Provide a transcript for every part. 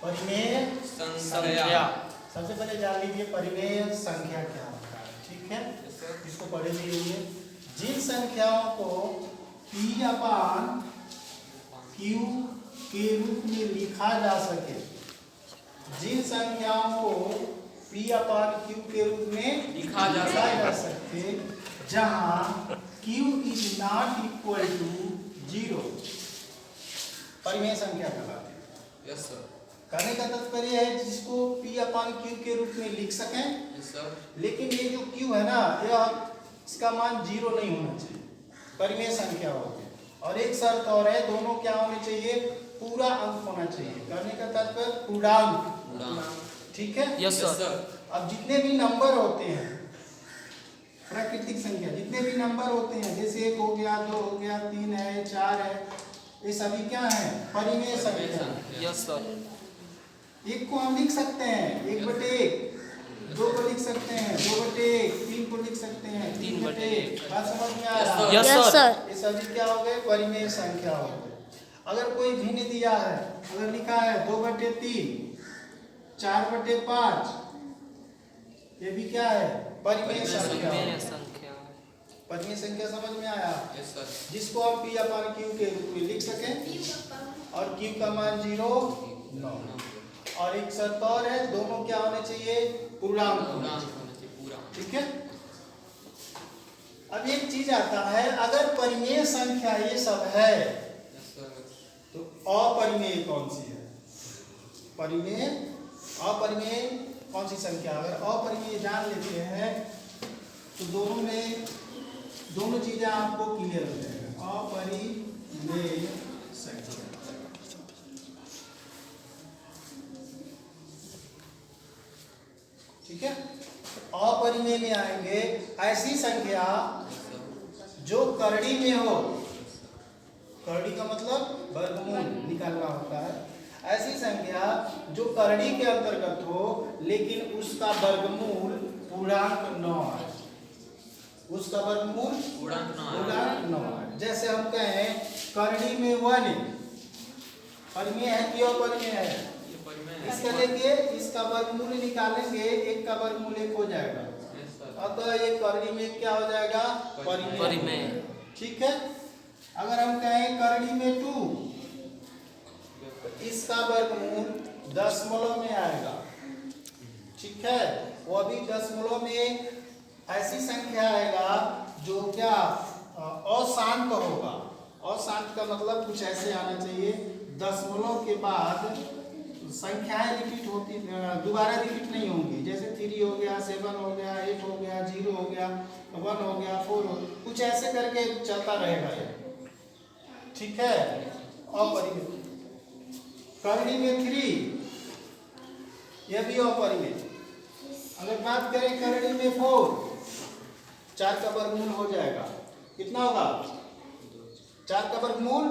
परिमेय संख्या। सबसे पहले जान लीजिए परिमेय संख्या क्या होता है, ठीक है। इसको पढ़े लीजिए। जिन संख्याओं को P अपान Q के रूप में लिखा जा सके, जिन संख्याओं को P अपान Q के रूप में लिखा जा सके, जहां Q is not equal to 0, परिमेय संख्या कहलाती है। Yes sir. कहने का तात्पर्य है जिसको P अपान Q के रूप में लिख सकें। Yes sir. लेकिन ये जो Q है ना, यह इसका मान 0 नहीं होना चाहिए, परिमेय संख्या होगी। और एक शर्त और है, दोनों क्या होने चाहिए, पूरा अंक होना चाहिए। कहने का तात्पर्य पूर्णांक, ठीक है। Yes sir. अब जितने भी नंबर होते हैं, प्राकृतिक संख्या जितने भी नंबर होते हैं, जैसे 1 हो गया, 2 हो गया, 3 है, 4 है, ये सभी क्या है, परिमेय संख्या। Yes sir. एक को हम लिख सकते हैं 1/1, 2 को लिख सकते हैं 2/1, 3 को लिख सकते हैं 3/1। बात समझ में आ रहा है? Yes sir. ये सभी क्या हो गए, परिमेय संख्या हो गए। अगर कोई भिन्न दिया है, अगर लिखा है 2/3, 4/5, ये भी क्या है, परिमेय संख्या। परिमेय संख्या समझ में आया? Yes sir. जिसको हम P अपान Q के रूप में लिख सकें और Q का मान 0 9। और एक शर्त और है, दोनों क्या होने चाहिए, पूर्णांक होने चाहिए, ठीक है। अब एक चीज आता है, अगर परिमेय संख्या ये सब है तो अपरिमेय कौन सी है, परिमेय अपरिमेय कौन सी संख्या। अगर अपरिमेय जान लेते हैं तो दोनों चीजें आपको क्लियर हो जाएगा। अपरिमेय संख्या, ठीक है। अपरिमेय में आएंगे ऐसी संख्या जो करड़ी में हो, करड़ी का मतलब वर्गमूल निकालना होता है। ऐसी संख्या जो करड़ी के अंतर्गत हो लेकिन उसका वर्गमूल पूर्णांक न आए, उसका वर्गमूल पूर्णांक न आए। जैसे हम कहें करड़ी में 1, परिमेय है कि अपरिमेय है, इसका लेके इसका वर्गमूल निकालेंगे, 1 का वर्गमूल 1 हो जाएगा, अतः ये करड़ी में क्या हो जाएगा, परिमेय, ठीक है। अगर हम कहें करड़ी में 2, तो इसका वर्गमूल दशमलव में आएगा, ठीक है। वो भी दशमलव में ऐसी संख्या आएगा जो क्या अशांत होगा। अशांत का मतलब कुछ ऐसे आना चाहिए, दशमलव के बाद संख्याएं रिपीट होती, दोबारा रिपीट नहीं होंगी। जैसे 3 हो गया, 7 हो गया, 8 हो गया, 0 हो गया, 1 हो गया, 4 हो, कुछ ऐसे करके चलता रहेगा ये, ठीक है। अपरिमेय। करड़ी में 3, यह भी अपरिमेय। अगर बात करें करड़ी में 4, 4 का वर्गमूल हो जाएगा, कितना होगा, 4 का वर्गमूल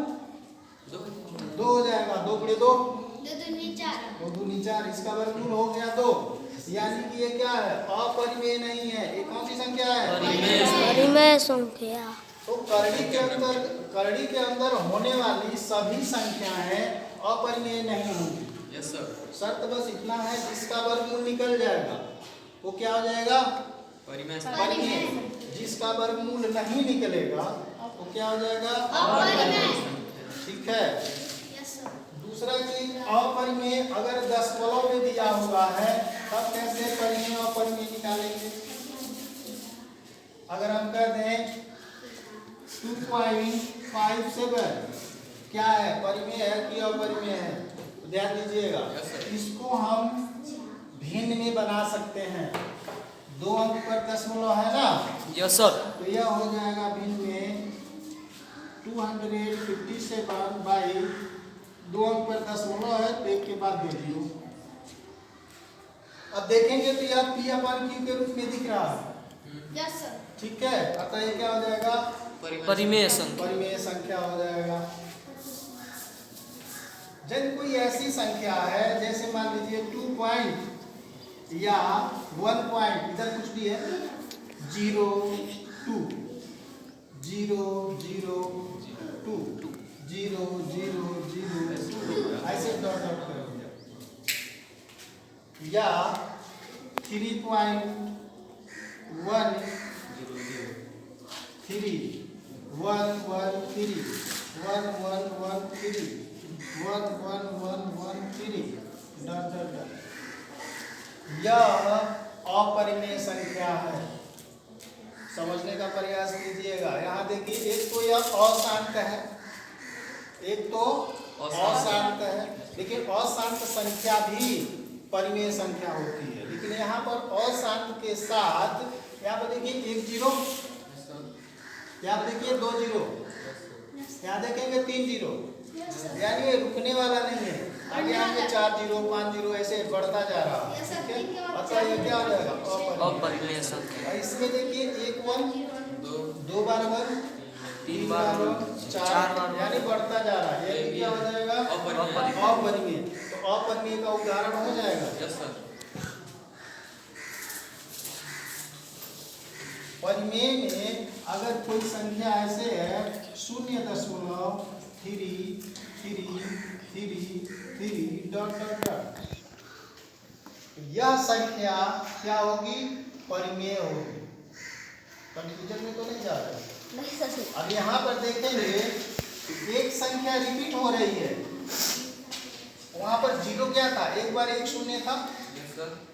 2 हो जाएगा, 2 दूनी 4, इसका वर्गमूल हो गया 2। यानी कि ये क्या है, अपरिमेय नहीं है। ये कौन सी संख्या है, परिमेय संख्या। तो करड़ी के अंदर होने वाली सभी संख्याएं अपरिमेय नहीं होंगी। Yes sir. शर्त बस इतना है, जिसका वर्गमूल निकल जाएगा वो क्या हो जाएगा, परिमेय। जिसका वर्गमूल नहीं निकलेगा वो क्या हो जाएगा, अपरिमेय, ठीक है। दूसरा चीज, अपरिमेय अगर दशमलव में दिया हुआ है तब कैसे परिमेय अपरिमेय निकालेंगे। अगर हम कह दें 2.57 क्या है, परिमेय है कि अपरिमेय है, तो ध्यान दीजिएगा। इसको हम भिन्न में बना सकते हैं, 2 अंक पर दशमलव है ना। Yes sir. तो यह हो जाएगा भिन्न में 257 बाई 2 अंक पर दशमलव है, तो 1 के बाद दे दियो। अब देखेंगे तो यह P अपान Q के रूप में दिख रहा है, यस सर, ठीक है। अतः ये क्या हो जाएगा, परिमेय संख्या। परिमेय संख्या हो जाएगा। जब कोई ऐसी संख्या है, जैसे मान लीजिए 2 पॉइंट या 1 पॉइंट, इधर कुछ भी है, 0 2 0 0 2 0 0 0 2, ऐसे डॉट डॉट करोगे, या 3.1 3 1 1 3 1 1 1 3 1 1 1 1 3 डॉट डॉट डॉट। यह अपरिमेय संख्या है। समझने का प्रयास कीजिएगा। यहाँ देखिए, एक तो यह अशांत है, एक तो अशांत है, लेकिन अशांत संख्या भी परिमेय संख्या होती है। लेकिन यहाँ पर अशांत के साथ यहाँ पर देखिए 1 0, यहाँ पर देखिए 2 0, यहाँ देखेंगे 3 0, यानी ये रुकने वाला नहीं है। आगे आगे 4 0 5 0 ऐसे बढ़ता जा रहा है। ठीक है, अतः ये क्या हो जाएगा? अपरिमेय संख्या। इसमें देखिए 1 1 2 बार 1 3 बार 4 बार, यानी बढ़ता जा रहा है। ये क्या हो जाएगा? अपरिमेय। तो अपरिमेय का उदाहरण हो जाएगा। Yes sir. परिमेय में अगर कोई संख्या ऐसे है 0.333 डॉट डॉट डॉट, यह संख्या क्या होगी? परिमेय होगी। कंफ्यूजन में तो नहीं जा रहा। अब यहाँ पर देखेंगे एक संख्या रिपीट हो रही है। वहां पर 0 क्या था? एक बार 1 शून्य था,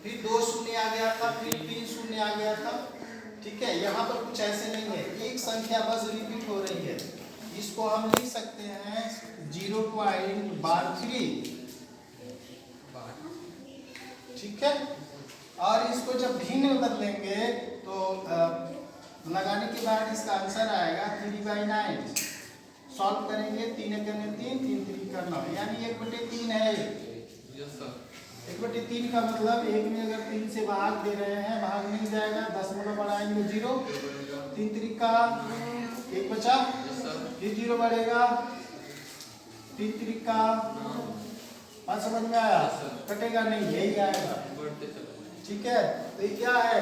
फिर 2 शून्य आ गया था, फिर 3 शून्य आ गया था। ठीक है, यहाँ पर कुछ ऐसे नहीं है, एक संख्या बस रिपीट हो रही है। इसको हम लिख सकते हैं 0.3। ठीक है, और इसको जब भिन्न में बदलेंगे तो लगाने के बाद इसका आंसर आएगा 3/9। सॉल्व करेंगे 3 × 3 3 3 का 9, यानी 1/3 है। 1/3 का मतलब 1 में अगर 3 से भाग दे रहे हैं, भाग नहीं जाएगा, दशमलव बढ़ाएंगे 0, 3 3 का 1 बचा, फिर 0 बढ़ेगा, 3 3 का 5 समझ में आया? कटेगा नहीं, यही आएगा। ठीक है, तो ये क्या है?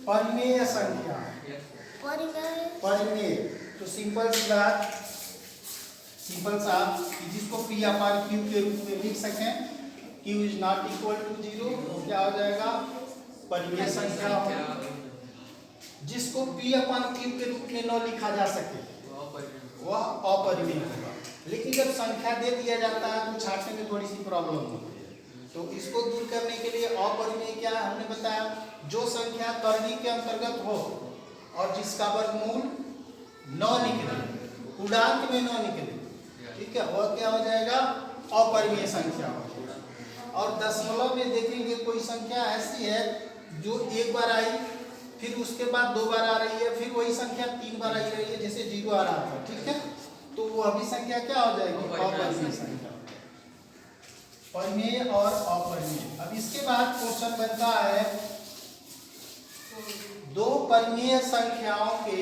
परिमेय संख्या। परिमेय। तो सिंपल सा जिसको P/Q के रूप में लिख सकें, Q is not equal to 0, क्या हो जाएगा? परिमेय संख्या होगी। जिसको P/Q के रूप में न लिखा जा सके वह अपरिमेय होगा। लेकिन जब संख्या दे दिया जाता है तो छांटने में थोड़ी सी प्रॉब्लम होती है। तो इसको दूर करने के लिए अपरिमेय क्या है? हमने बताया, जो संख्या करनी के अंतर्गत हो और जिसका वर्गमूल न निकले, पूर्णांक में न निकले। ठीक है, वह क्या हो जाएगा? अपरिमेय संख्या होगी। और दशमलव में देखेंगे कोई संख्या ऐसी है जो एक बार आई, फिर उसके बाद 2 बार आ रही है, फिर वही संख्या 3 बार आई रही है, जैसे 0 आ रहा था। ठीक है, तो वह भी संख्या क्या हो जाएगी? अपरिमेय संख्या। परिमेय और अपरिमेय। अब इसके बाद क्वेश्चन बनता है, दो परिमेय संख्याओं के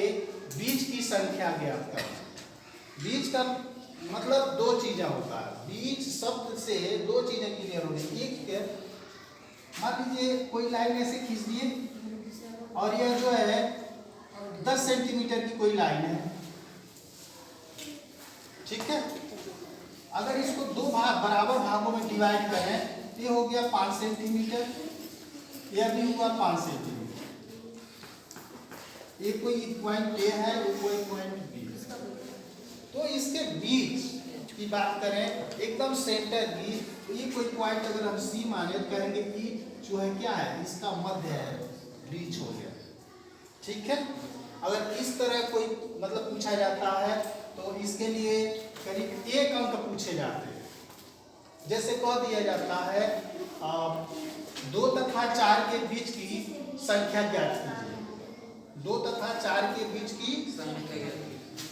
बीच की संख्या ज्ञात करना। बीच का मतलब 2 चीजें होता है। बीच शब्द से 2 चीजें क्लियर हो गई। एक, मान लीजिए कोई लाइन ऐसे खींच दिए और यह जो है 10 सेंटीमीटर की कोई लाइन है। ठीक है, अगर इसको 2 बराबर भागों में डिवाइड करें, ये हो गया 5 सेंटीमीटर, यह भी हुआ 5 सेंटीमीटर। एक कोई पॉइंट ए है, एक कोई पॉइंट बी। तो इसके बीच की बात करें, एकदम सेंटर की, तो ये कोई पॉइंट अगर हम सी माने तो कहेंगे कि जो है क्या है, इसका मध्य है, बीच हो गया। ठीक है, अगर इस तरह कोई मतलब पूछा जाता है तो इसके लिए करीब 1 अंक पूछे जाते हैं। जैसे कह दिया जाता है 2 तथा 4 के बीच की संख्या ज्ञात कीजिए। 2 तथा 4 के बीच की संख्या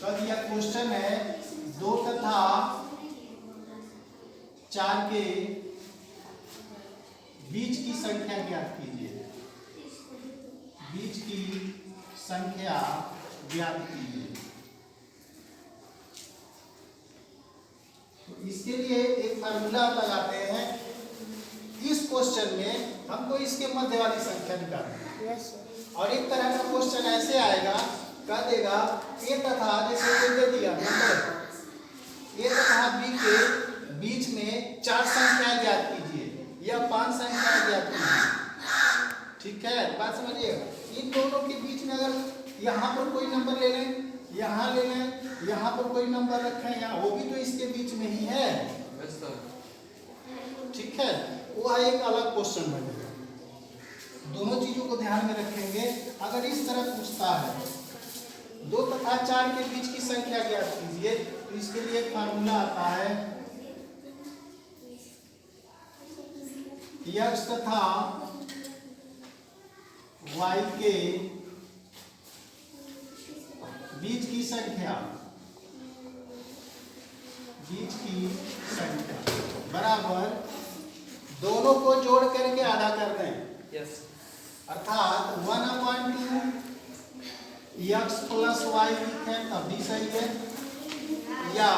कह दिया। क्वेश्चन है 2 तथा 4 के बीच की संख्या ज्ञात कीजिए। बीच की संख्या ज्ञात कीजिए। तो इसके लिए एक फार्मूला लगाते हैं। इस क्वेश्चन में हमको इसके मध्य वाली संख्या निकालनी है। और एक तरह का क्वेश्चन ऐसे आएगा, कह देगा ए तथा, जैसे दे दिया नंबर, ए तथा बी के बीच में 4 संख्याएं ज्ञात कीजिए या 5 बात समझिएगा। इन दोनों के बीच में अगर यहाँ पर कोई नंबर ले लें, यहाँ ले लें, यहाँ पर कोई नंबर रखें, यहाँ वो भी तो इसके बीच में ही है। ठीक है, वो है एक अलग क्वेश्चन बनेगा। दोनों चीजों को ध्यान में रखेंगे। अगर इस तरह पूछता है 2 तथा 4 के बीच की संख्या ज्ञात कीजिए, तो इसके लिए एक फार्मूला आता है x तथा y के बीच की संख्या बराबर दोनों को जोड़ करके आधा कर दें। अर्थात 1/2 x प्लस वाई लिखें तब भी सही है, या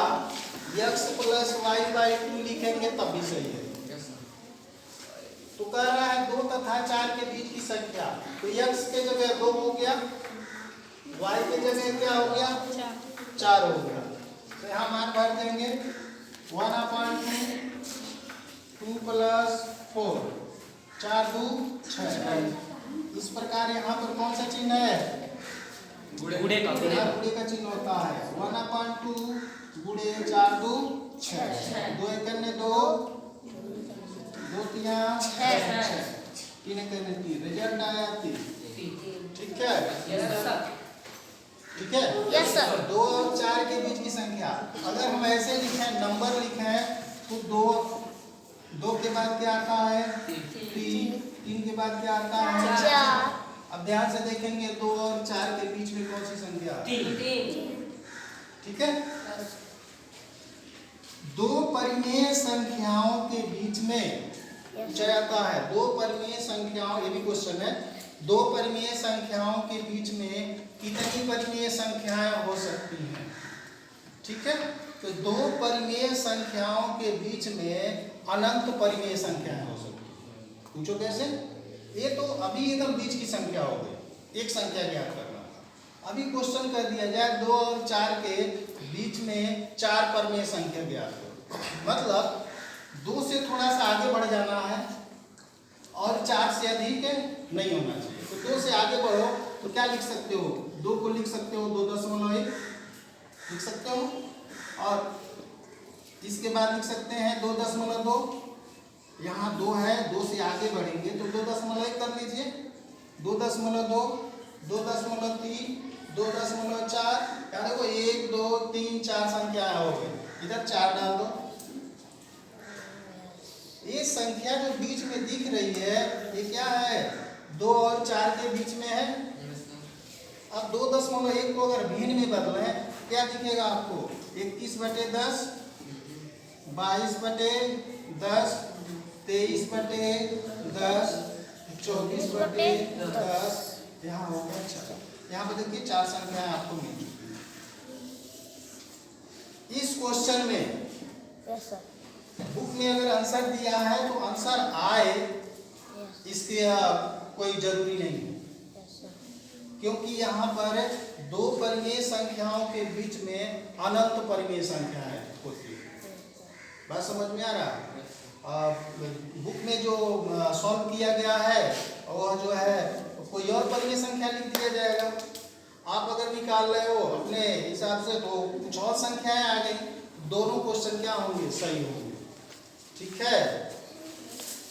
x प्लस वाई बाई 2 लिखेंगे तब भी सही है। तो कह रहा है 2 तथा 4 के बीच की संख्या, तो x के जगह 2 हो गया, y के जगह क्या हो गया 4 हो गया। तो यहाँ मान भर देंगे 1/2 2 प्लस 4 4 2 6। इस प्रकार यहाँ पर कौन सा चिन्ह है, गुणे का गुणे का चिन्ह होता है। 1/2 गुणे 4 2 6, 2 एकने 2 2 तिया 6, 3 एकने 3, रिजल्ट आया 3। ठीक है, ठीक है, यस सर। 2 और 4 के बीच की संख्या अगर हम ऐसे लिखें, नंबर लिखें, तो 2 के बाद क्या आता है 3 के बाद क्या आता है 4। अब ध्यान से देखेंगे 2 और 4 के बीच में कौन सी संख्या, 3। ठीक है। 2 परिमेय संख्याओं के बीच में जाता है, 2 परिमेय संख्याओं, ये भी क्वेश्चन है, 2 परिमेय संख्याओं के बीच में कितनी परिमेय संख्याएं हो सकती हैं। ठीक है, तो 2 परिमेय संख्याओं के बीच में अनंत परिमेय संख्याएं हो सकती हैं। पूछो कैसे, ये तो अभी एकदम बीच की संख्या हो गई, एक संख्या ज्ञात करना था। अभी क्वेश्चन कर दिया जाए 2 और 4 के बीच में 4 परिमेय संख्या ज्ञात करो, मतलब 2 से थोड़ा सा आगे बढ़ जाना है और 4 से अधिक नहीं होना चाहिए। तो 2 से आगे बढ़ो तो क्या लिख सकते हो, 2 को लिख सकते हो 2.1 लिख सकते हो, और इसके बाद लिख सकते हैं 2.2, यहाँ 2 है, 2 से आगे बढ़ेंगे तो 2.1 कर लीजिए, 2.2, 2.3, 2.4, क्या देखो 1 2 3 4 संख्या हो गई, इधर 4 डाल दो। ये संख्या जो बीच में दिख रही है ये क्या है, 2 और 4 के बीच में है। अब 2.1 को अगर भिन्न में बदलें क्या दिखेगा आपको, 21/10, 22/10, 23/10, 24/10, यहाँ हो गया 6। यहाँ पर देखिए 4 संख्याएं आपको मिल चुकी हैं। इस क्वेश्चन में यस सर। बुक में अगर आंसर दिया है तो आंसर आए इसके कोई जरूरी नहीं है, क्योंकि यहाँ पर 2 परिमेय संख्याओं के बीच में अनंत परिमेय संख्याएं होती है। बात समझ में आ रहा है। बुक में जो सॉल्व किया गया है वह जो है कोई और परिमेय संख्या लिख दिया जाएगा, आप अगर निकाल रहे हो अपने हिसाब से तो कुछ और संख्याएं आ गई, दोनों क्वेश्चन क्या होंगे, सही होंगे। ठीक है,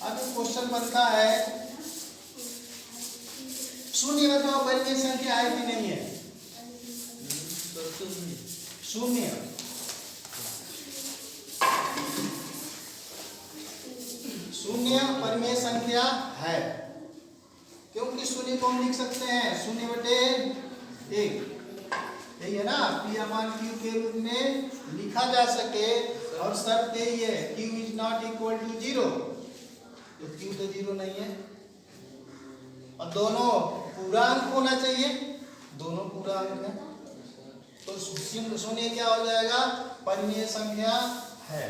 अब क्वेश्चन बनता है शून्य बताओ परिमेय संख्या है कि नहीं है, शून्य शून्य परिमेय संख्या है, क्योंकि शून्य को हम लिख सकते हैं 0/1, यही है ना, P/Q के रूप में लिखा जा सके, और शर्त यही है Q is not equal to 0, तो Q तो 0 नहीं है, और दोनों पूरा अंक होना चाहिए, दोनों पूरा अंक है, तो शून्य क्या हो जाएगा, परिमेय संख्या है।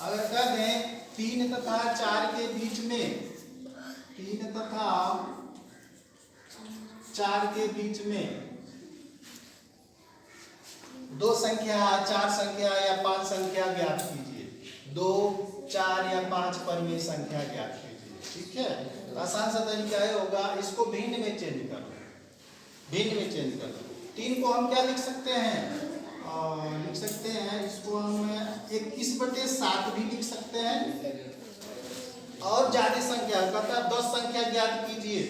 अगर कह दें 3 तथा 4 के बीच में, 3 तथा 4 के बीच में 2 संख्या, 4 संख्या या 5 संख्या ज्ञात कीजिए, 2 4 या 5 परिमेय संख्या ज्ञात कीजिए। ठीक है, आसान सा तरीका है होगा, इसको भिन्न में चेंज कर लो, भिन्न में चेंज कर लो। 3 को हम क्या लिख सकते हैं, लिख सकते हैं इसको हम 21/7 भी लिख सकते हैं। और ज्यादा संख्या कहता 10 संख्या ज्ञात कीजिए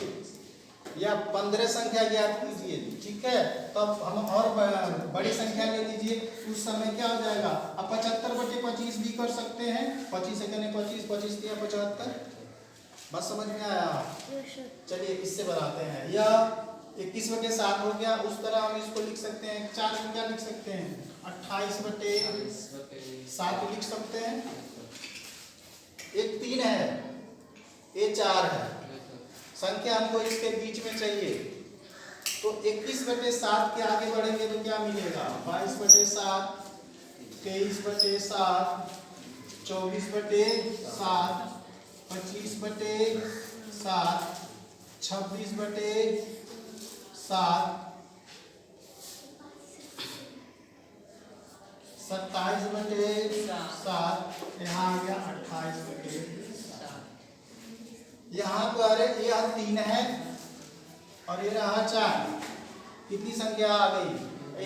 या 15 संख्या ज्ञात कीजिए, ठीक है, तब हम और बड़ी संख्या ले लीजिए, उस समय क्या हो जाएगा। अब 75/25 भी कर सकते हैं, 25 सेकंड 25, 25 दिया 75, बस समझ में आया। चलिए इससे बनाते हैं, यह 21/7 हो गया। उस तरह हम इसको लिख सकते हैं, 4 को क्या लिख सकते हैं, 28/7 लिख सकते हैं। एक 3 है, ये 4 है, संख्या हमको इसके बीच में चाहिए, तो 21/7 के आगे बढ़ेंगे तो क्या मिलेगा, 22/7, 23/7, 24/7, 25/7, 26/7, 27/7, यहाँ आ गया 28/7। यहाँ पर यह 3 है और ये रहा 4, कितनी संख्या आ गई,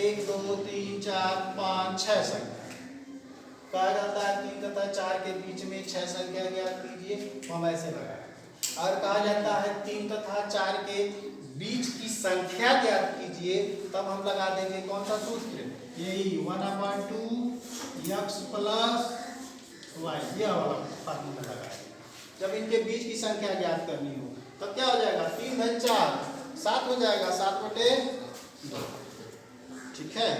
1 2 3 4 5 6 संख्या। कहा जाता है 3 तथा 4 के बीच में 6 संख्या ज्ञात कीजिए, हम ऐसे लगाए। और कहा जाता है 3 तथा 4 के बीच की संख्या ज्ञात कीजिए, तब हम लगा देंगे कौन सा सूत्र, यही 1/2 x + y, यह वाला फार्मूला लगाए। जब इनके बीच की संख्या ज्ञात करनी हो तब क्या हो जाएगा, 3 × 4 7 हो जाएगा, 7/2, ठीक है।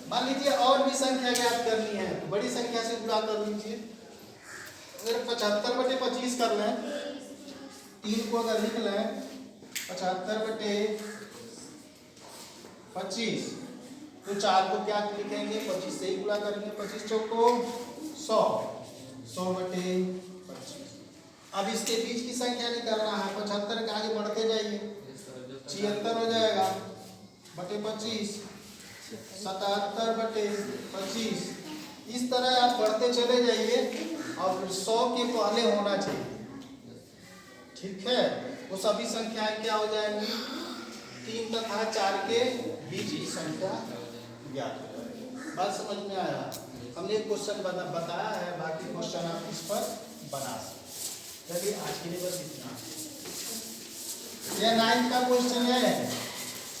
मान लीजिए और भी संख्या ज्ञात करनी है, तो बड़ी संख्या से गुणा कर लीजिए। अगर 75/25 कर लें, 3 को अगर लिख लें 75/25, तो 4 को क्या लिखेंगे, 25 से ही गुणा करेंगे, 25 चौको 100, 100/25। अब इसके बीच की संख्या निकालना है, 75 के आगे बढ़ते जाइए, 76 हो जाएगा /25, 77/25, इस तरह आप बढ़ते चले जाइए और 100 के पहले होना चाहिए, ठीक है। वो सभी संख्याएं क्या हो जाएंगी, 3 तथा 4 के बीच की संख्या ज्ञात हो जाएगी। बात समझ में आया, हमने एक क्वेश्चन बताया है, बाकी क्वेश्चन आप इस पर बना सकते। चलिए आज के लिए बस इतना। यह 9th का क्वेश्चन है,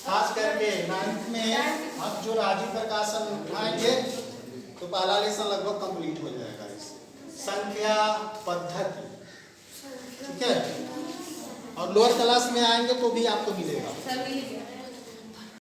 खास करके 9th में अब जो राजीव प्रकाशन उठाएंगे तो पहला लेसन लगभग कंप्लीट हो जाएगा इससे, संख्या पद्धति, ठीक है। और लोअर क्लास में आएंगे तो भी आपको मिलेगा।